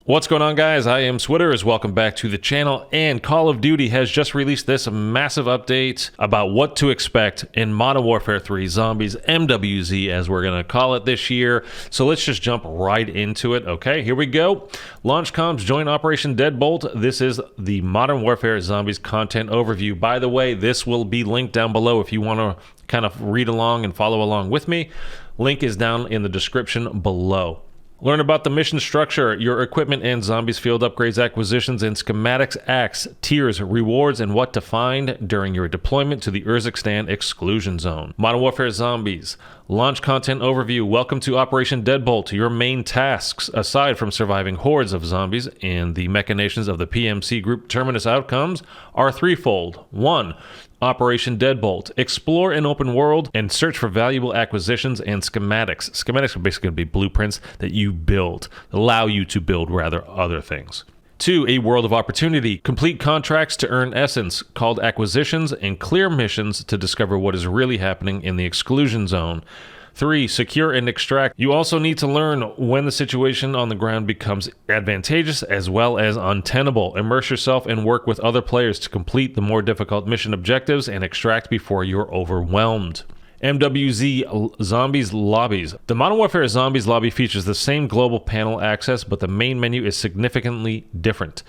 What's going on, guys? I am Switters. Welcome back to the channel, and Call of Duty has just released this massive update about what to expect in Modern Warfare 3 Zombies, MWZ as we're going to call it this year. So let's just jump right into it. Okay, here we go. Launch comms, join Operation Deadbolt. This is the Modern Warfare Zombies content overview. By the way, this will be linked down below if you want to kind of read along and follow along with me. Link is down in the description below. Learn about the mission structure, your equipment and zombies field upgrades, acquisitions, and schematics, acts, tiers, rewards, and what to find during your deployment to the Urzikstan exclusion zone. Modern Warfare Zombies. Launch content overview. Welcome to Operation Deadbolt. Your main tasks, aside from surviving hordes of zombies and the machinations of the PMC group Terminus outcomes, are threefold. 1. Operation Deadbolt. Explore an open world and search for valuable acquisitions and schematics. Schematics are basically going to be blueprints that you build, allow you to build rather other things. 2. A world of opportunity. Complete contracts to earn essence, called acquisitions, and clear missions to discover what is really happening in the exclusion zone. 3. Secure and extract. You also need to learn when the situation on the ground becomes advantageous as well as untenable. Immerse yourself and work with other players to complete the more difficult mission objectives and extract before you're overwhelmed. MWZ Zombies Lobbies. The Modern Warfare Zombies lobby features the same global panel access, but the main menu is significantly different.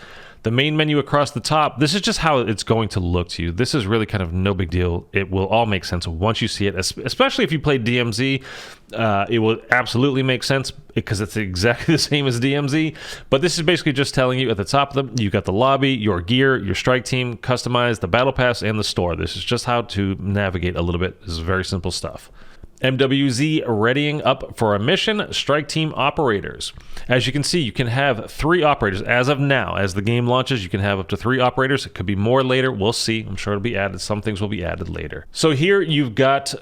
The main menu across the top, this is just how it's going to look to you. This is really kind of no big deal. It will all make sense once you see it, especially if you play DMZ. It will absolutely make sense because it's exactly the same as DMZ. But this is basically just telling you at the top of them, you got the lobby, your gear, your strike team, customize, the battle pass, and the store. This is just how to navigate a little bit. This is very simple stuff. MWZ readying up for a mission, strike team operators. As you can see, you can have 3 operators as of now. As the game launches, you can have up to 3 operators. It could be more later. We'll see. I'm sure it'll be added. Some things will be added later. So here you've got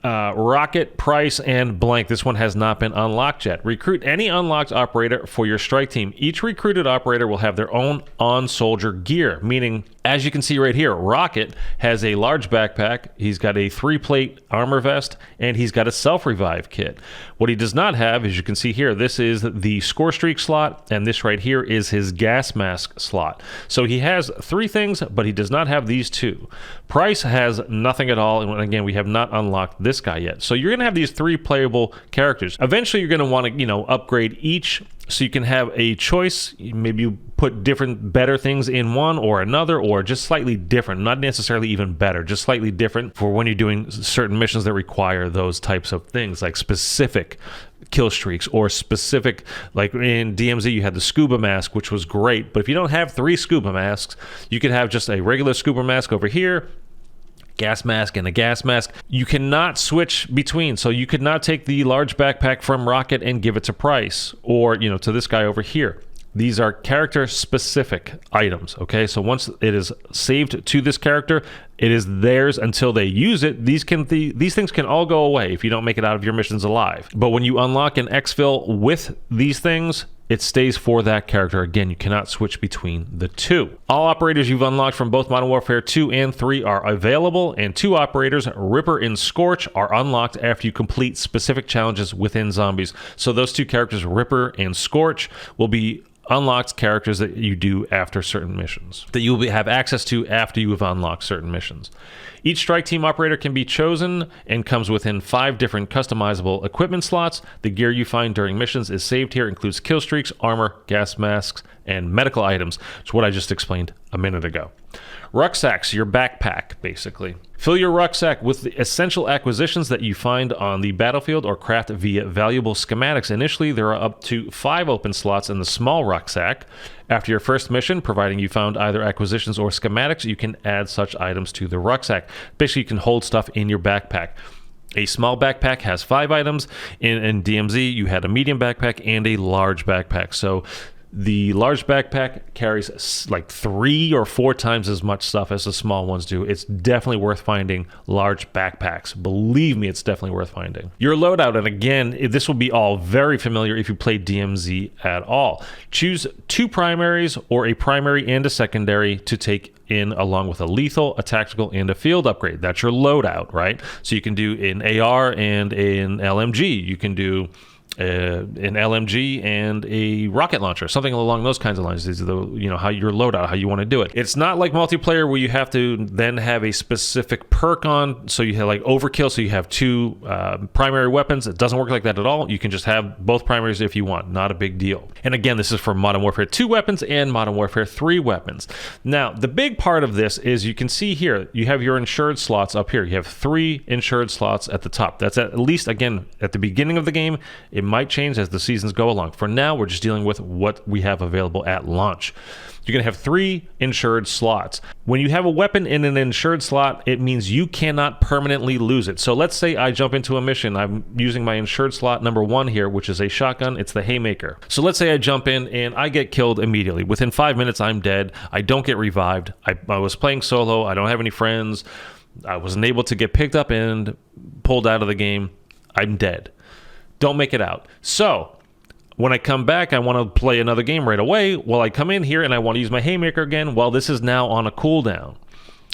Rocket, Price, and Blank. This one has not been unlocked yet. Recruit any unlocked operator for your strike team. Each recruited operator will have their own on-soldier gear, meaning, as you can see right here, Rocket has a large backpack, he's got a 3-plate armor vest, and he's got a self-revive kit. What he does not have, as you can see here, this is the score streak slot, and this right here is his gas mask slot. So he has 3 things, but he does not have these 2. Price has nothing at all, and again, we have not unlocked this guy yet. So you're going to have these 3 playable characters. Eventually, you're going to want to, upgrade each so you can have a choice. Maybe you put different, better things in one or another, or just slightly different, not necessarily even better, just slightly different for when you're doing certain missions that require those types of things, like specific kill streaks or specific, like in DMZ you had the scuba mask, which was great, but if you don't have 3 scuba masks, you could have just a regular scuba mask over here, gas mask, and a gas mask. You cannot switch between, so you could not take the large backpack from Rocket and give it to Price, or to this guy over here. These are character specific items, okay? So once it is saved to this character, it is theirs until they use it. These things can all go away if you don't make it out of your missions alive. But when you unlock an exfil with these things, it stays for that character. Again, you cannot switch between the 2. All operators you've unlocked from both Modern Warfare 2 and 3 are available, and 2 operators, Ripper and Scorch, are unlocked after you complete specific challenges within Zombies. So those 2 characters, Ripper and Scorch, will be unlocked characters that you do after certain missions, that you will have access to after you have unlocked certain missions. Each strike team operator can be chosen and comes within 5 different customizable equipment slots. The gear you find during missions is saved here, includes kill streaks, armor, gas masks, and medical items. It's what I just explained a minute ago. Rucksacks, your backpack, basically. Fill your rucksack with the essential acquisitions that you find on the battlefield or craft via valuable schematics. Initially, there are up to 5 open slots in the small rucksack. After your first mission, providing you found either acquisitions or schematics, you can add such items to the rucksack. Basically, you can hold stuff in your backpack. A small backpack has 5 items. In DMZ, you had a medium backpack and a large backpack. So the large backpack carries like 3 or 4 times as much stuff as the small ones do. It's definitely worth finding large backpacks. Believe me, it's definitely worth finding. Your loadout, and again, this will be all very familiar if you play DMZ at all. Choose 2 primaries or a primary and a secondary to take in along with a lethal, a tactical, and a field upgrade. That's your loadout, right? So you can do an AR and an LMG. You can do an LMG and a rocket launcher, something along those kinds of lines. These are the, how your loadout, how you want to do it. It's not like multiplayer where you have to then have a specific perk on. So you have like overkill. So you have two primary weapons. It doesn't work like that at all. You can just have both primaries if you want. Not a big deal. And again, this is for Modern Warfare 2 weapons and Modern Warfare 3 weapons. Now, the big part of this is you can see here, you have your insured slots up here. You have 3 insured slots at the top. That's at least, again, at the beginning of the game. It might change as the seasons go along. For now, we're just dealing with what we have available at launch. You're going to have 3 insured slots. When you have a weapon in an insured slot, it means you cannot permanently lose it. So let's say I jump into a mission. I'm using my insured slot number 1 here, which is a shotgun. It's the Haymaker. So let's say I jump in and I get killed immediately. Within 5 minutes, I'm dead. I don't get revived. I was playing solo. I don't have any friends. I wasn't able to get picked up and pulled out of the game. I'm dead. Don't make it out. So when I come back, I want to play another game right away. Well, I come in here and I want to use my Haymaker again. Well, this is now on a cooldown.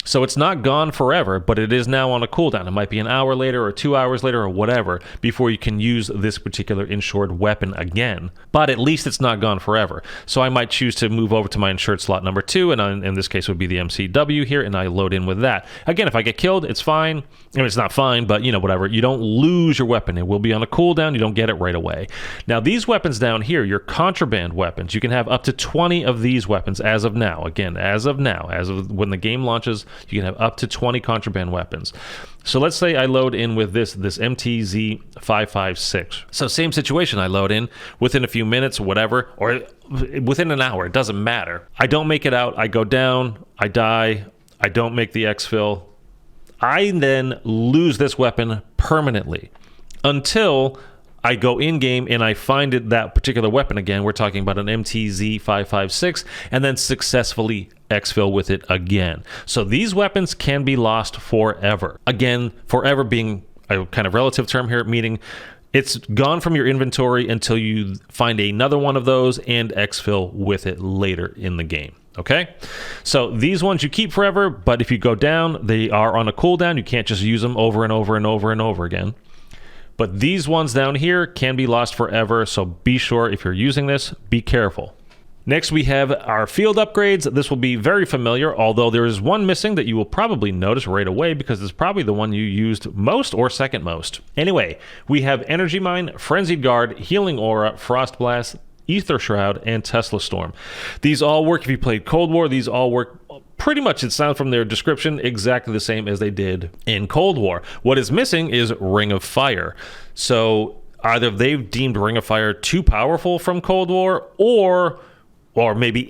So it's not gone forever, but it is now on a cooldown. It might be an hour later or 2 hours later or whatever before you can use this particular insured weapon again. But at least it's not gone forever. So I might choose to move over to my insured slot number 2, and in this case would be the MCW here, and I load in with that. Again, if I get killed, it's fine. I mean, it's not fine, but whatever. You don't lose your weapon. It will be on a cooldown. You don't get it right away. Now, these weapons down here, your contraband weapons, you can have up to 20 of these weapons as of now. Again, as of now, as of when the game launches, you can have up to 20 contraband weapons. So let's say I load in with this MTZ556. So same situation. I load in within a few minutes, whatever, or within an hour. It doesn't matter. I don't make it out. I go down. I die. I don't make the exfil. I then lose this weapon permanently until I go in-game and I find that particular weapon again. We're talking about an MTZ556, and then successfully exfil with it again. So these weapons can be lost forever. Again, forever being a kind of relative term here, meaning it's gone from your inventory until you find another one of those and exfil with it later in the game. Okay, so these ones you keep forever, but if you go down, they are on a cooldown. You can't just use them over and over and over and over again. But these ones down here can be lost forever, so be sure if you're using this, be careful. Next, we have our field upgrades. This will be very familiar, although there is one missing that you will probably notice right away because it's probably the one you used most or second most. Anyway, we have Energy Mine, Frenzied Guard, Healing Aura, Frost Blast, Aether Shroud, and Tesla Storm. These all work if you played Cold War. These all work pretty much, it sounds from their description, exactly the same as they did in Cold War. What is missing is Ring of Fire. So either they've deemed Ring of Fire too powerful from Cold War, or maybe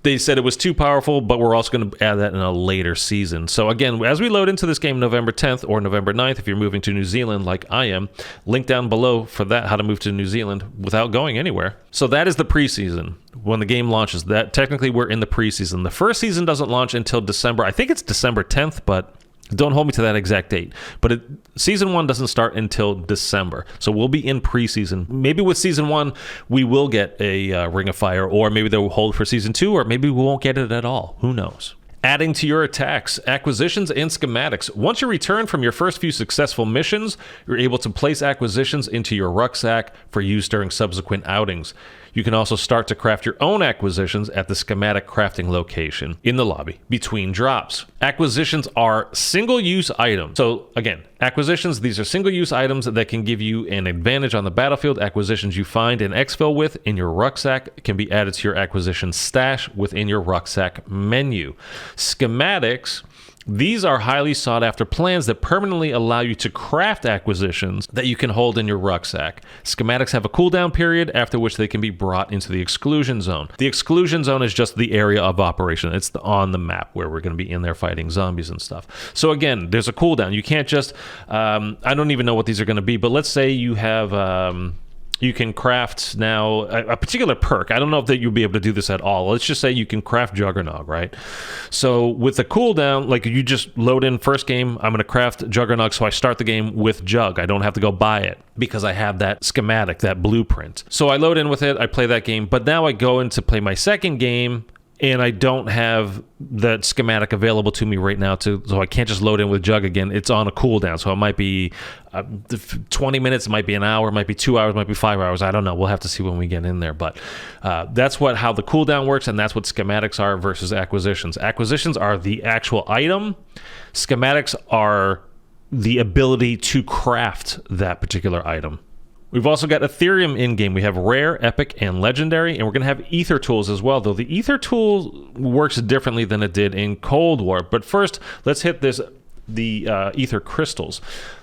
they said it was too powerful, but we're also going to add that in a later season. So again, as we load into this game November 10th or November 9th, if you're moving to New Zealand like I am, link down below for that, how to move to New Zealand without going anywhere. So that is the preseason. When the game launches, that technically we're in the preseason. The first season doesn't launch until December. I think it's December 10th, but don't hold me to that exact date. But season 1 doesn't start until December. So we'll be in preseason. Maybe with season 1, we will get a Ring of Fire, or maybe they'll hold for season 2, or maybe we won't get it at all. Who knows? Adding to your attacks, acquisitions and schematics. Once you return from your first few successful missions, you're able to place acquisitions into your rucksack for use during subsequent outings. You can also start to craft your own acquisitions at the schematic crafting location in the lobby between drops. Acquisitions are single-use items. So again, acquisitions, these are single-use items that can give you an advantage on the battlefield. Acquisitions you find and exfil with in your rucksack can be added to your acquisition stash within your rucksack menu. Schematics, these are highly sought after plans that permanently allow you to craft acquisitions that you can hold in your rucksack. Schematics have a cooldown period after which they can be brought into the exclusion zone. The exclusion zone is just the area of operation. It's on the map where we're going to be in there fighting zombies and stuff. So again, there's a cooldown. You can't just, I don't even know what these are going to be, but let's say you have, you can craft now a particular perk. I don't know if that you'll be able to do this at all. Let's just say you can craft Juggernog, right? So with the cooldown, like you just load in first game, I'm going to craft Juggernog, so I start the game with Jug. I don't have to go buy it because I have that schematic, that blueprint. So I load in with it, I play that game, but now I go in to play my second game, and I don't have that schematic available to me right now, so I can't just load in with Jug again. It's on a cooldown, so it might be 20 minutes, it might be an hour, it might be 2 hours, it might be 5 hours. I don't know. We'll have to see when we get in there. But that's how the cooldown works, and that's what schematics are versus acquisitions. Acquisitions are the actual item. Schematics are the ability to craft that particular item. We've also got Ethereum in-game. We have Rare, Epic, and Legendary, and we're going to have Ether tools as well, though the Ether tool works differently than it did in Cold War. But first, let's hit the Ether crystals.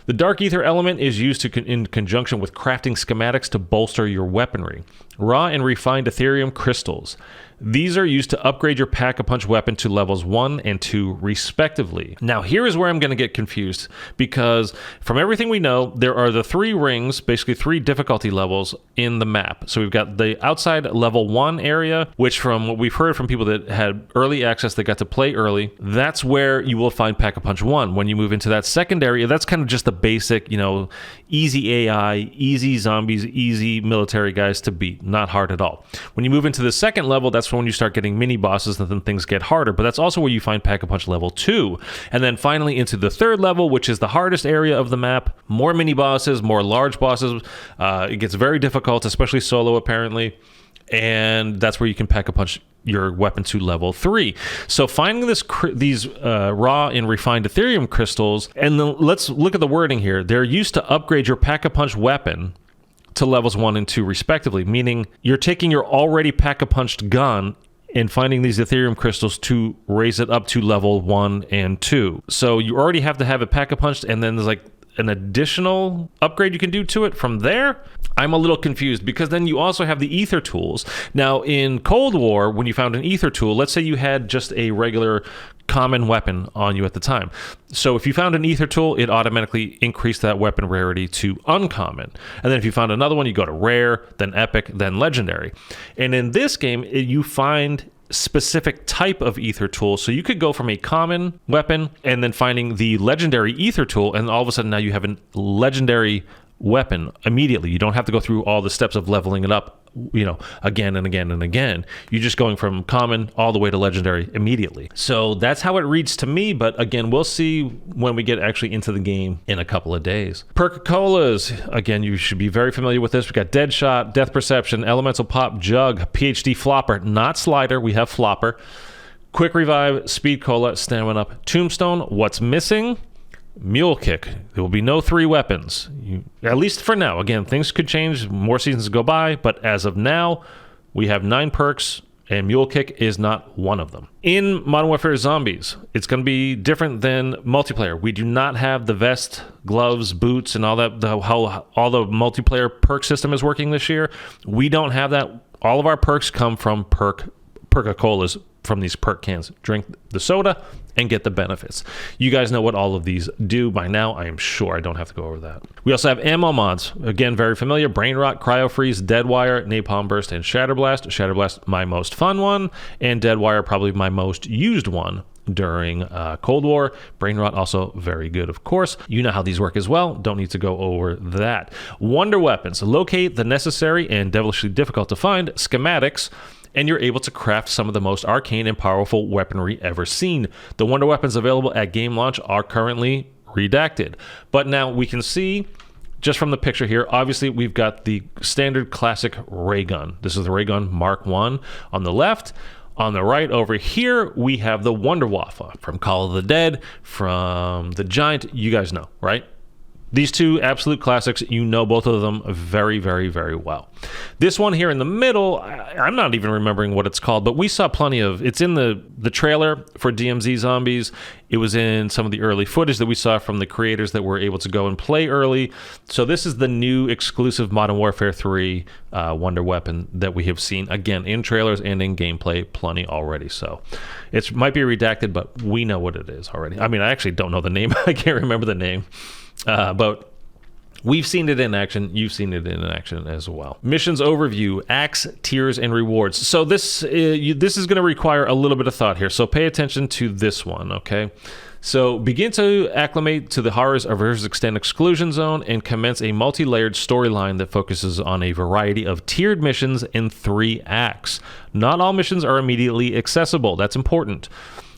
The Dark Aether element is used in conjunction with crafting schematics to bolster your weaponry. Raw and refined Ethereum crystals. These are used to upgrade your Pack-a-Punch weapon to levels 1 and 2 respectively. Now here is where I'm going to get confused, because from everything we know, there are the 3 rings, basically 3 difficulty levels in the map. So we've got the outside level 1 area, which from what we've heard from people that had early access, that got to play early, that's where you will find Pack-a-Punch 1. When you move into that second area, that's kind of just the basic, easy AI, easy zombies, easy military guys to beat. Not hard at all. When you move into the second level, that's when you start getting mini bosses, and then things get harder. But that's also where you find Pack-a-Punch level 2. And then finally into the third level, which is the hardest area of the map. More mini bosses, more large bosses. It gets very difficult, especially solo apparently. And that's where you can Pack-a-Punch your weapon to level 3. So finding these raw and refined Ethereum crystals, and then let's look at the wording here. They're used to upgrade your Pack-a-Punch weapon to levels 1 and 2 respectively, meaning you're taking your already Pack-a-Punched gun and finding these Ethereum crystals to raise it up to level 1 and 2. So you already have to have it Pack-a-Punched, and then there's like an additional upgrade you can do to it from there. I'm a little confused, because then you also have the Ether tools. Now in Cold War, when you found an Ether tool, let's say you had just a regular common weapon on you at the time. So if you found an Ether tool, it automatically increased that weapon rarity to uncommon. And then if you found another one, you go to rare, then epic, then legendary. And in this game, you find specific type of Ether tool. So you could go from a common weapon and then finding the legendary Ether tool, and all of a sudden now you have a legendary weapon immediately. You don't have to go through all the steps of leveling it up, again and again and again. You're just going from common all the way to legendary immediately. So that's how it reads to me, but again, we'll see when we get actually into the game in a couple of days. Perk-a-Colas, again, you should be very familiar with this. We got Deadshot, Death Perception, Elemental Pop, Jug, PhD Flopper, not Slider, we have Flopper, Quick Revive, Speed Cola, Stamina Up, Tombstone. What's missing? Mule Kick. There will be no 3 weapons, at least for now. Again, things could change, more seasons go by, but as of now, we have 9 perks, and Mule Kick is not one of them. In Modern Warfare Zombies, it's going to be different than multiplayer. We do not have the vest, gloves, boots, and all that, how all the multiplayer perk system is working this year. We don't have that. All of our perks come from Perk-a-Colas, from these perk cans. Drink the soda and get the benefits. You guys know what all of these do by now. I am sure I don't have to go over that. We also have ammo mods. Again, very familiar. Brain Rot, Cryo Freeze, Dead Wire, Napalm Burst, and Shatterblast. Shatterblast, my most fun one, and Dead Wire, probably my most used one during Cold War. Brain Rot also very good, of course. You know how these work as well. Don't need to go over that. Wonder Weapons. Locate the necessary and devilishly difficult to find schematics, and you're able to craft some of the most arcane and powerful weaponry ever seen. The wonder weapons available at game launch are currently redacted. But now we can see, just from the picture here, obviously we've got the standard classic ray gun. This is the ray gun Mark 1 on the left. On the right over here, we have the Wonder Waffle from Call of the Dead, from the Giant. You guys know, right? These 2 absolute classics, you know both of them very, very, very well. This one here in the middle, I'm not even remembering what it's called, but we saw plenty of, it's in the trailer for DMZ Zombies. It was in some of the early footage that we saw from the creators that were able to go and play early. So this is the new exclusive Modern Warfare 3 wonder weapon that we have seen, again, in trailers and in gameplay plenty already. So it might be redacted, but we know what it is already. I mean, I actually don't know the name. I can't remember the name. But we've seen it in action. You've seen it in action as well. Missions overview, acts, tiers, and rewards. So this is going to require a little bit of thought here. So pay attention to this one, okay? So begin to acclimate to the horrors of Earth's Extend Exclusion Zone and commence a multi-layered storyline that focuses on a variety of tiered missions in 3 acts. Not all missions are immediately accessible. That's important.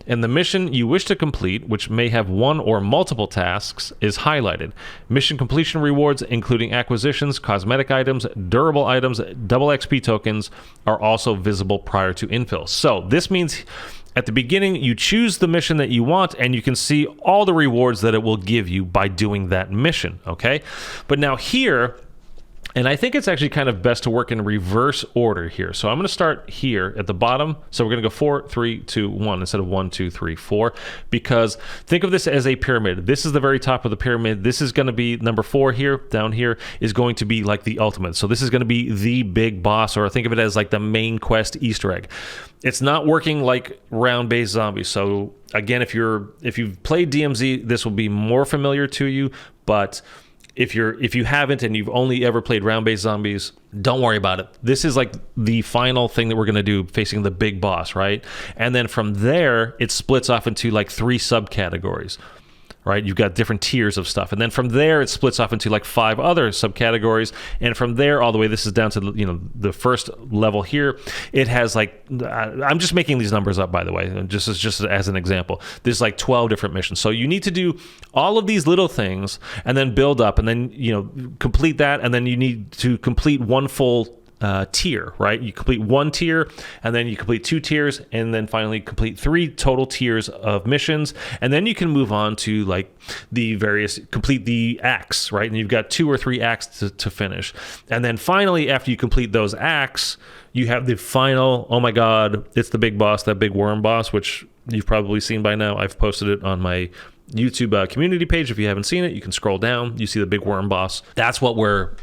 And the mission you wish to complete, which may have one or multiple tasks, is highlighted. Mission completion rewards, including acquisitions, cosmetic items, durable items, double XP tokens, are also visible prior to infill. So this means at the beginning, you choose the mission that you want, and you can see all the rewards that it will give you by doing that mission, okay? But now here, and I think it's actually kind of best to work in reverse order here. So I'm going to start here at the bottom. So we're going to go 4, 3, 2, 1 instead of 1, 2, 3, 4, because think of this as a pyramid. This is the very top of the pyramid. This is going to be number 4 here, down here is going to be like the ultimate. So this is going to be the big boss, or think of it as like the main quest Easter egg. It's not working like round-based zombies. So again, if you've played DMZ, this will be more familiar to you, but if you haven't and you've only ever played round-based zombies, don't worry about it. This is like the final thing that we're going to do, facing the big boss, right? And then from there, it splits off into like 3 subcategories, right? You've got different tiers of stuff. And then from there, it splits off into like 5 other subcategories. And from there, all the way, this is down to, the first level here. It has like, I'm just making these numbers up, by the way, just as an example. There's like 12 different missions. So you need to do all of these little things and then build up and then, complete that. And then you need to complete one full tier, right? You complete 1 tier, and then you complete 2 tiers, and then finally complete 3 total tiers of missions, and then you can move on to like complete the acts, right? And you've got 2 or 3 acts to finish, and then finally, after you complete those acts, you have the final. Oh my God, it's the big boss, that big worm boss, which you've probably seen by now. I've posted it on my YouTube community page. If you haven't seen it, you can scroll down. You see the big worm boss. That's what we're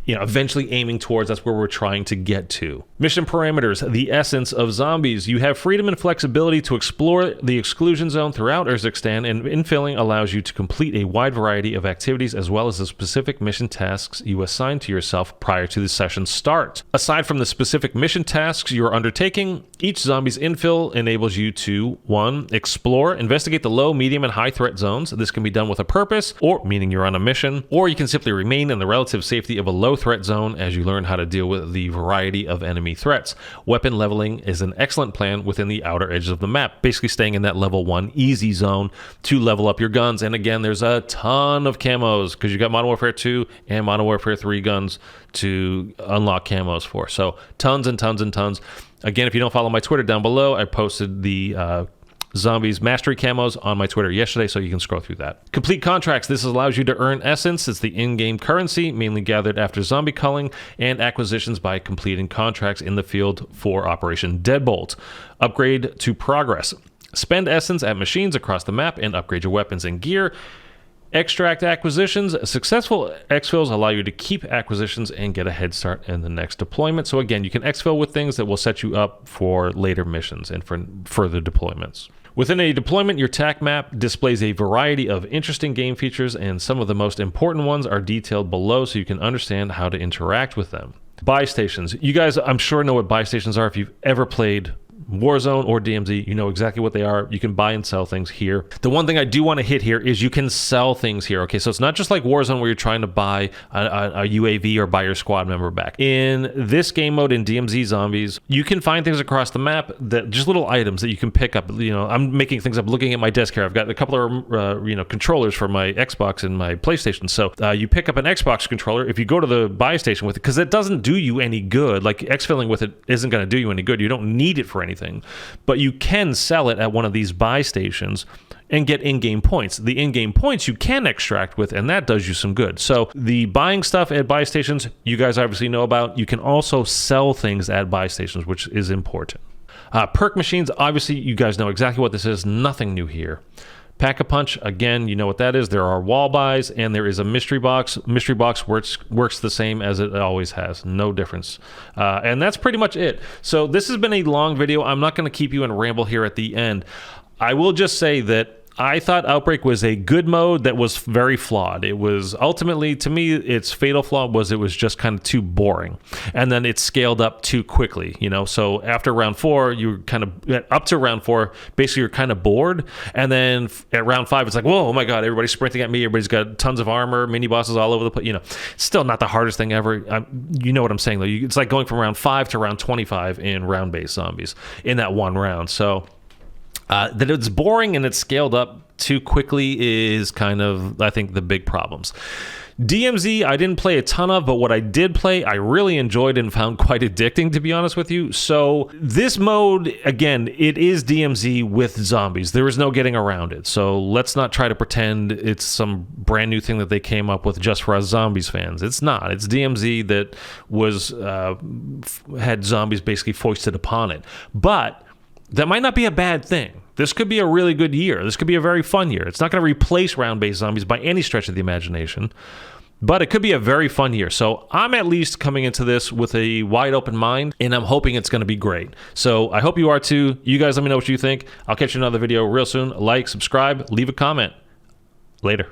eventually aiming towards. That's where we're trying to get to. Mission parameters, the essence of zombies. You have freedom and flexibility to explore the exclusion zone throughout Urzikstan, and infilling allows you to complete a wide variety of activities as well as the specific mission tasks you assign to yourself prior to the session start. Aside from the specific mission tasks you're undertaking, each zombie's infill enables you to 1. Explore, investigate the low, medium, and high threat zones. This can be done with a purpose, or meaning you're on a mission, or you can simply remain in the relative safety of a low threat zone as you learn how to deal with the variety of enemy threats. Weapon leveling is an excellent plan within the outer edges of the map, basically staying in that level 1 easy zone to level up your guns. And again, there's a ton of camos because you got Modern Warfare 2 and Modern Warfare 3 guns to unlock camos for. So tons and tons and tons. Again, if you don't follow my Twitter, down below, I posted the Zombies Mastery camos on my Twitter yesterday, so you can scroll through that. Complete contracts. This allows you to earn essence. It's the in-game currency, mainly gathered after zombie culling, and acquisitions by completing contracts in the field for Operation Deadbolt. Upgrade to progress. Spend essence at machines across the map and upgrade your weapons and gear. Extract acquisitions. Successful exfills allow you to keep acquisitions and get a head start in the next deployment. So again, you can exfil with things that will set you up for later missions and for further deployments. Within a deployment, your TAC map displays a variety of interesting game features, and some of the most important ones are detailed below so you can understand how to interact with them. Buy stations. You guys, I'm sure, know what buy stations are. If you've ever played Warzone or DMZ, you know exactly what they are. You can buy and sell things here. The one thing I do want to hit here is you can sell things here. Okay, so it's not just like Warzone where you're trying to buy a UAV or buy your squad member back. In this game mode, in DMZ Zombies, you can find things across the map, that just little items that you can pick up. I'm making things up, looking at my desk here. I've got a couple of controllers for my Xbox and my PlayStation. So you pick up an Xbox controller. If you go to the buy station with it, because it doesn't do you any good. Like exfilling with it isn't going to do you any good. You don't need it for anything. But you can sell it at one of these buy stations and get in-game points. The in-game points you can extract with, and that does you some good. So the buying stuff at buy stations, you guys obviously know about. You can also sell things at buy stations, which is important. Perk machines, obviously you guys know exactly what this is. Nothing new here. Pack-a-Punch, again, you know what that is. There are wall buys, and there is a mystery box. Mystery box works the same as it always has. No difference. And that's pretty much it. So this has been a long video. I'm not going to keep you in ramble here at the end. I will just say that I thought Outbreak was a good mode that was very flawed. It was ultimately, to me, its fatal flaw was it was just kind of too boring. And then it scaled up too quickly, you know? So after round 4, you were kind of, up to round 4, basically you're kind of bored. And then at round 5, it's like, whoa, oh my God, everybody's sprinting at me. Everybody's got tons of armor, mini bosses all over the place, you know? Still not the hardest thing ever. You know what I'm saying, though. It's like going from round 5 to round 25 in round-based zombies in that one round. So that it's boring and it's scaled up too quickly is kind of, I think, the big problems. DMZ, I didn't play a ton of, but what I did play, I really enjoyed and found quite addicting, to be honest with you. So this mode, again, it is DMZ with zombies. There is no getting around it. So let's not try to pretend it's some brand new thing that they came up with just for us zombies fans. It's not. It's DMZ that was had zombies basically foisted upon it. But that might not be a bad thing. This could be a really good year. This could be a very fun year. It's not going to replace round-based zombies by any stretch of the imagination, but it could be a very fun year. So I'm at least coming into this with a wide open mind, and I'm hoping it's going to be great. So I hope you are too. You guys let me know what you think. I'll catch you in another video real soon. Like, subscribe, leave a comment. Later.